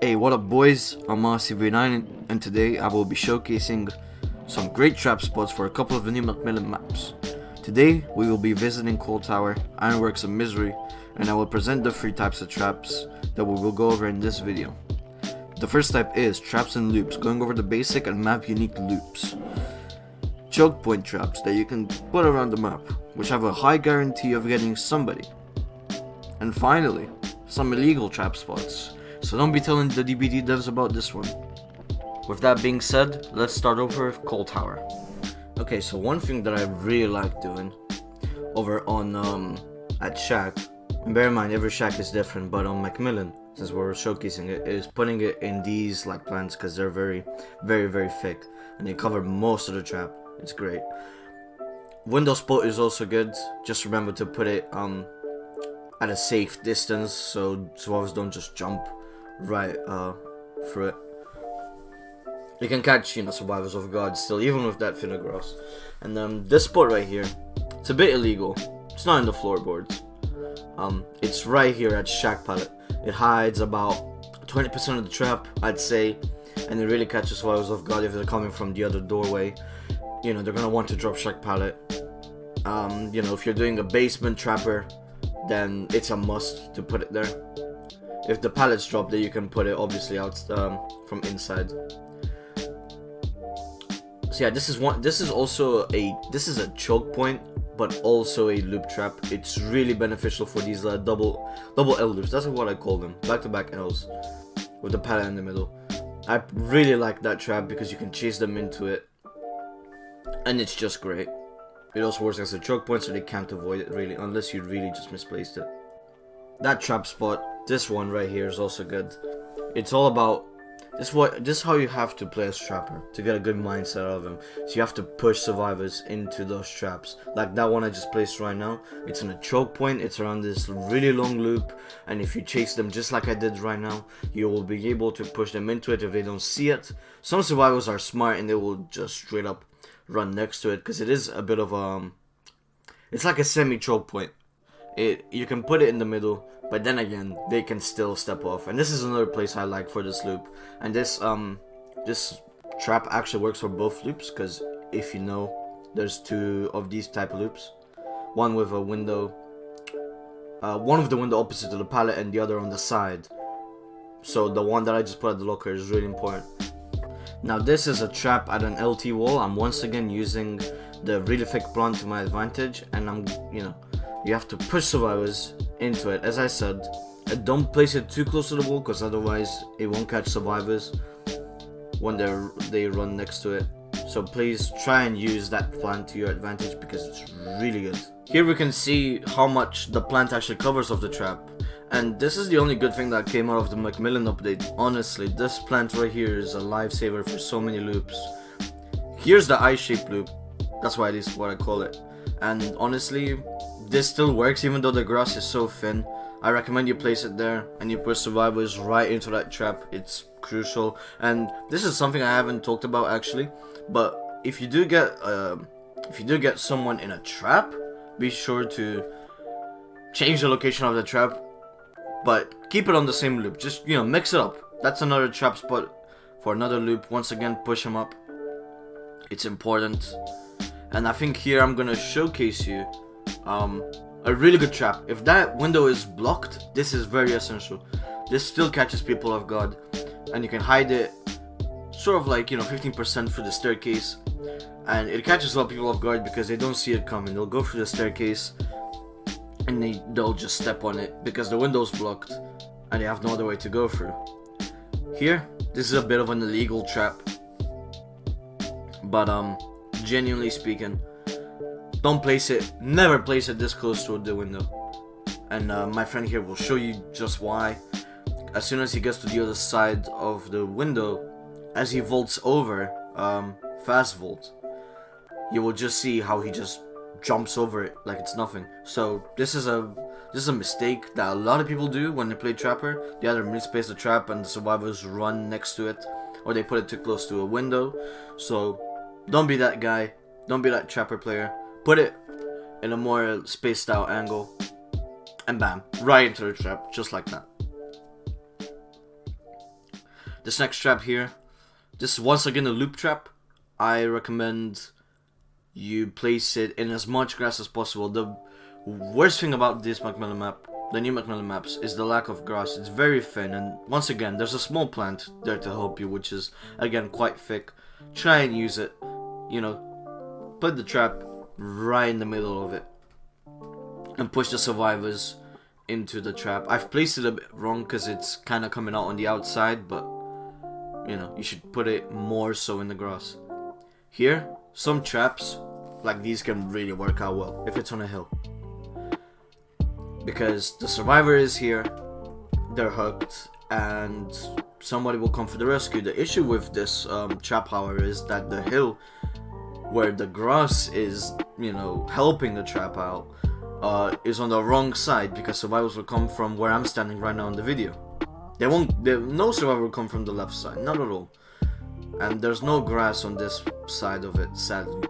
Hey, what up boys, I'm CV9 and today I will be showcasing some great trap spots for a couple of the new MacMillan maps. Today we will be visiting Cold Tower, Ironworks and Misery, and I will present the 3 types of traps that we will go over in this video. The first type is traps and loops, going over the basic and map unique loops. Choke point traps that you can put around the map, which have a high guarantee of getting somebody. And finally, some illegal trap spots. So don't be telling the DBD devs about this one. With that being said, let's start over with Cold Tower. Okay, so one thing that I really like doing over on at Shack, and bear in mind every Shack is different, but on MacMillan, since we're showcasing it, is putting it in these like plants because they're very thick and they cover most of the trap. It's great. Window spot is also good. Just remember to put it at a safe distance so survivors don't just jump right through it. You can catch, survivors off guard still, even with that thinner grass. And this spot right here, it's a bit illegal. It's not in the floorboards. It's right here at Shack Pallet. It hides about 20% of the trap, I'd say, and it really catches survivors off guard if they're coming from the other doorway. They're gonna want to drop Shack Pallet. If you're doing a basement trapper, then it's a must to put it there. If the pallets drop, then you can put it obviously out from inside. So yeah, this is a choke point, but also a loop trap. It's really beneficial for these double L loops. That's what I call them, back-to-back L's with the pallet in the middle. I really like that trap because you can chase them into it, and it's just great. It also works as a choke point, so they can't avoid it really, unless you really just misplaced it. That trap spot, this one right here, is also good. It's all about this is how you have to play as trapper to get a good mindset out of them. So you have to push survivors into those traps. Like that one I just placed right now. It's in a choke point. It's around this really long loop, and if you chase them just like I did right now, you will be able to push them into it if they don't see it. Some survivors are smart and they will just straight up run next to it because it is a bit of it's like a semi choke point. You can put it in the middle, but then again they can still step off, and this is another place I like for this loop. And this trap actually works for both loops, because if you know, there's 2 of these type of loops, one with a window, one of the window opposite to the pallet and the other on the side. So the one that I just put at the locker is really important. Now this is a trap at an LT wall. I'm once again using the really thick plant to my advantage, and you have to push survivors into it. As I said, don't place it too close to the wall, because otherwise it won't catch survivors when they run next to it. So please try and use that plant to your advantage because it's really good. Here we can see how much the plant actually covers of the trap. And this is the only good thing that came out of the MacMillan update. Honestly, this plant right here is a lifesaver for so many loops. Here's the I-shaped loop. That's why this is what I call it. And honestly, this still works even though the grass is so thin. I recommend you place it there and you push survivors right into that trap. It's crucial. And this is something I haven't talked about actually. But if you do get someone in a trap, be sure to change the location of the trap, but keep it on the same loop. Just mix it up. That's another trap spot for another loop. Once again, push them up. It's important. And I think here I'm gonna showcase you a really good trap. If that window is blocked, this is very essential. This still catches people off guard, and you can hide it sort of like 15% through the staircase, and it catches a lot of people off guard because they don't see it coming. They'll go through the staircase and they'll just step on it because the window's blocked and they have no other way to go through. Here, this is a bit of an illegal trap, but genuinely speaking, don't place it, never place it this close to the window. And my friend here will show you just why. As soon as he gets to the other side of the window, as he vaults over, fast vault, you will just see how he just jumps over it like it's nothing. So this is a mistake that a lot of people do when they play trapper. They either misplace the trap and the survivors run next to it, or they put it too close to a window. So don't be that guy. Don't be that trapper player. Put it in a more spaced out angle, and bam, right into the trap, just like that. This next trap here, this is once again a loop trap. I recommend you place it in as much grass as possible. The worst thing about this MacMillan map, the new MacMillan maps, is the lack of grass. It's very thin, and once again, there's a small plant there to help you, which is again quite thick. Try and use it. You know, put the trap right in the middle of it and push the survivors into the trap. I've placed it a bit wrong because it's kind of coming out on the outside, but you know, you should put it more so in the grass. Here, some traps like these can really work out well if it's on a hill, because the survivor is here, they're hooked, and somebody will come for the rescue. The issue with this trap, however, is that the hill where the grass is, you know, helping the trap out, is on the wrong side, because survivors will come from where I'm standing right now in the video. No survivor will come from the left side, not at all. And there's no grass on this side of it, sadly.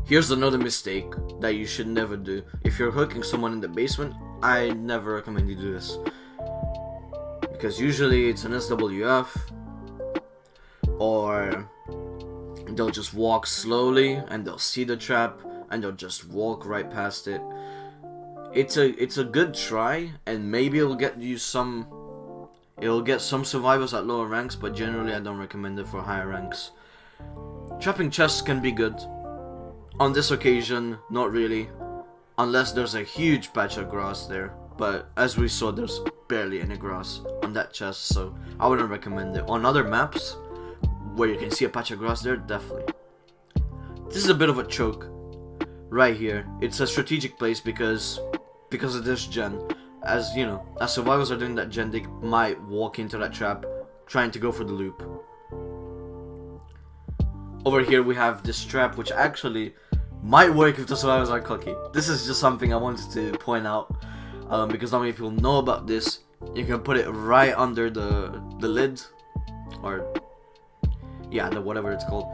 Here's another mistake that you should never do. If you're hooking someone in the basement, I never recommend you do this, because usually it's an SWF, or they'll just walk slowly and they'll see the trap and they'll just walk right past it. It's a good try, and maybe it'll get you some. It'll get some survivors at lower ranks, but generally I don't recommend it for higher ranks. Trapping chests can be good. On this occasion, not really, unless there's a huge patch of grass there. But as we saw, there's barely any grass on that chest, so I wouldn't recommend it. On other maps, where you can see a patch of grass there, definitely. This is a bit of a choke. Right here, it's a strategic place because of this gen. As you know, as survivors are doing that gen, they might walk into that trap trying to go for the loop. Over here we have this trap, which actually might work if the survivors are cocky. This is just something I wanted to point out, because not many people know about this. You can put it right under the lid, or yeah, the whatever it's called.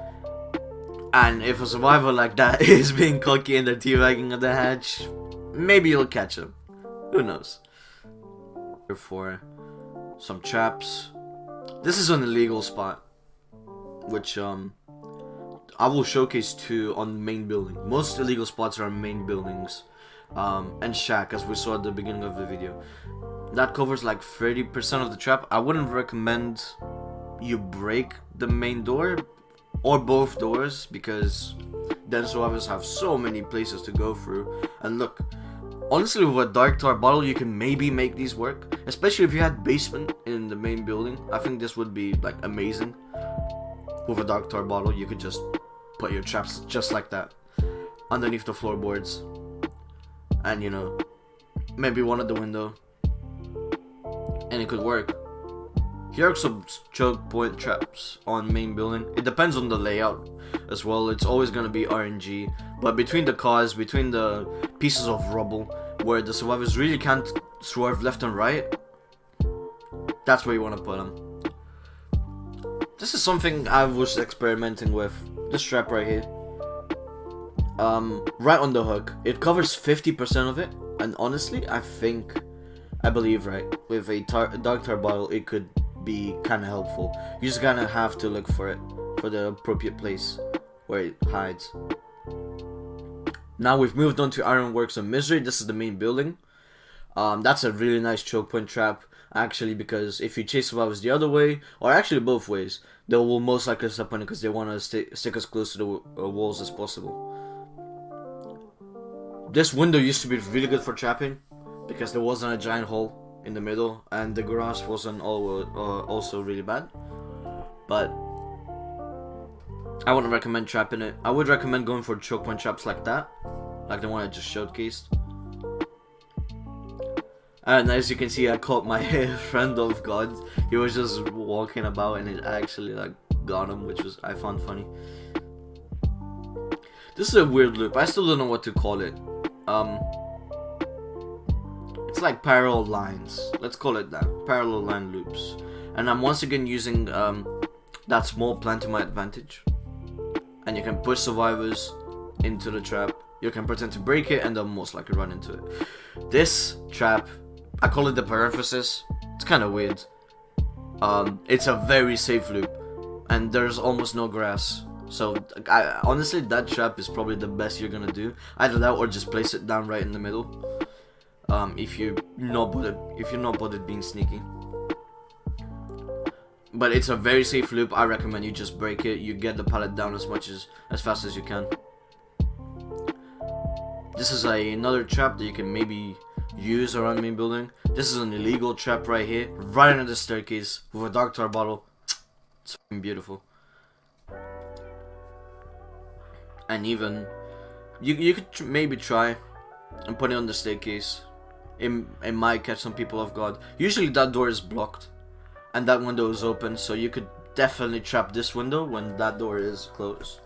And if a survivor like that is being cocky and they're teabagging at the hatch, maybe you'll catch him. Who knows? For some traps. This is an illegal spot, which I will showcase too on main building. Most illegal spots are main buildings, and shack, as we saw at the beginning of the video. That covers like 30% of the trap. I wouldn't recommend you break the main door or both doors, because then survivors have so many places to go through. And look, honestly, with a dark tar bottle, you can maybe make these work, especially if you had basement in the main building. I think this would be like amazing. With a dark tar bottle, you could just put your traps just like that underneath the floorboards, and you know, maybe one at the window, and it could work. Here are some choke point traps on main building. It depends on the layout as well. It's always going to be RNG, but between the cars, between the pieces of rubble where the survivors really can't swerve left and right, that's where you want to put them. This is something I was experimenting with. This trap right here, right on the hook. It covers 50% of it, and honestly, I believe right, with a dark tar bottle, it could be kind of helpful. You just kind of have to look for it, for the appropriate place where it hides. Now we've moved on to Ironworks and Misery. This is the main building. That's a really nice choke point trap, actually, because if you chase survivors the other way, or actually both ways, they will most likely step on it because they want to stick as close to the walls as possible. This window used to be really good for trapping because there wasn't a giant hole in the middle, and the grass wasn't also really bad. But I wouldn't recommend trapping it. I would recommend going for choke point traps like that, like the one I just showcased. And as you can see, I caught my friend of God. He was just walking about and it actually like got him, which was I found funny. This is a weird loop. I still don't know what to call it. It's like parallel lines. Let's call it that. Parallel line loops. And I'm once again using that small plant to my advantage. And you can push survivors into the trap. You can pretend to break it and they'll most likely run into it. This trap, I call it the parenthesis. It's kind of weird. It's a very safe loop, and there's almost no grass. So honestly, that trap is probably the best you're gonna do. Either that or just place it down right in the middle. If you're not bothered being sneaky. But it's a very safe loop. I recommend you just break it. You get the pallet down as fast as you can. This is another trap that you can maybe use around main building. This is an illegal trap right here, right under the staircase with a dark tar bottle. It's fucking beautiful. And even you could maybe try and put it on the staircase. It might catch some people off guard. Usually that door is blocked and that window is open, so you could definitely trap this window when that door is closed.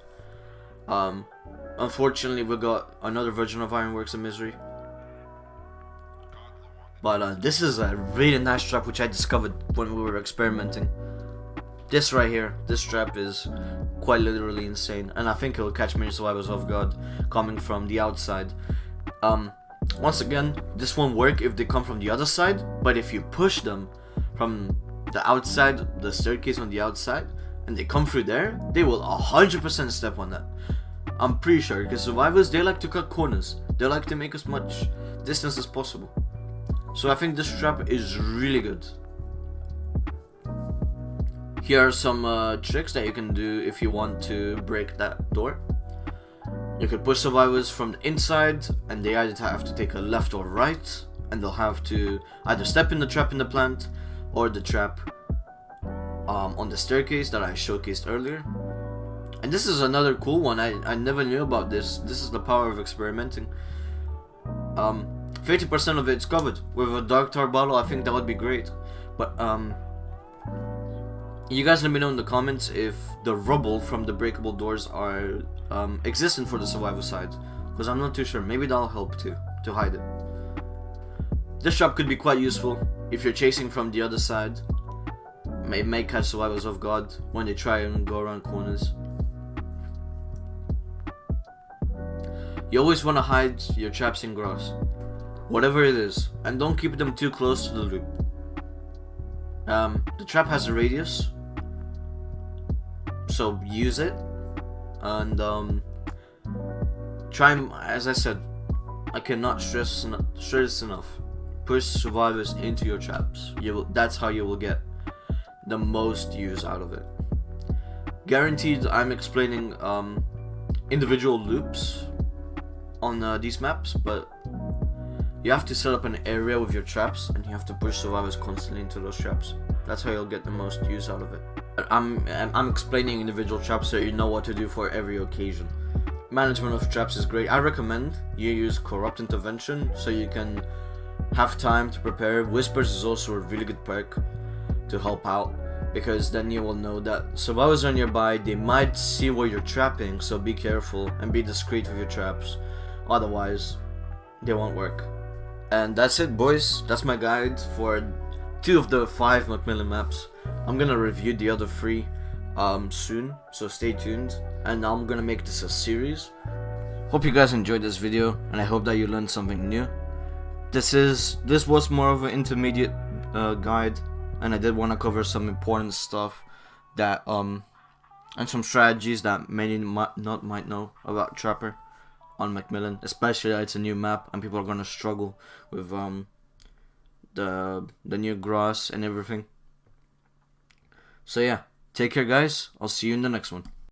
Unfortunately, we got another version of Ironworks in Misery. But this is a really nice trap which I discovered when we were experimenting. This right here, this trap is quite literally insane, and I think it will catch many survivors off guard coming from the outside. Once again, this won't work if they come from the other side, but if you push them from the outside, the staircase on the outside, and they come through there, they will 100% step on that. I'm pretty sure, because survivors, they like to cut corners. They like to make as much distance as possible. So I think this trap is really good. Here are some tricks that you can do if you want to break that door. You could push survivors from the inside, and they either have to take a left or right, and they'll have to either step in the trap in the plant, or the trap on the staircase that I showcased earlier. And this is another cool one. I never knew about this. This is the power of experimenting. 50% of it's covered with a dark tar bottle. I think that would be great. But you guys let me know in the comments if the rubble from the breakable doors are existent for the survival side, because I'm not too sure. Maybe that'll help too, to hide it. This trap could be quite useful if you're chasing from the other side. It may catch survivors off guard when they try and go around corners. You always want to hide your traps in grass, whatever it is, and don't keep them too close to the loop. The trap has a radius, so use it, and try, as I said, I cannot stress this enough. Push survivors into your traps. That's how you will get the most use out of it. Guaranteed, I'm explaining individual loops on these maps, but you have to set up an area with your traps, and you have to push survivors constantly into those traps. That's how you'll get the most use out of it. But I'm explaining individual traps so you know what to do for every occasion. Management of traps is great. I recommend you use Corrupt Intervention so you can have time to prepare. Whispers is also a really good perk to help out, because then you will know that survivors are nearby. They might see where you're trapping, so be careful and be discreet with your traps. Otherwise, they won't work. And that's it, boys. That's my guide for 2 of the 5 McMillan maps. I'm gonna review the other 3 soon, so stay tuned. And I'm gonna make this a series. Hope you guys enjoyed this video, and I hope that you learned something new. This was more of an intermediate guide, and I did want to cover some important stuff that and some strategies that many might know about Trapper on MacMillan, especially it's a new map and people are gonna struggle with the new grass and everything. So yeah, take care guys, I'll see you in the next one.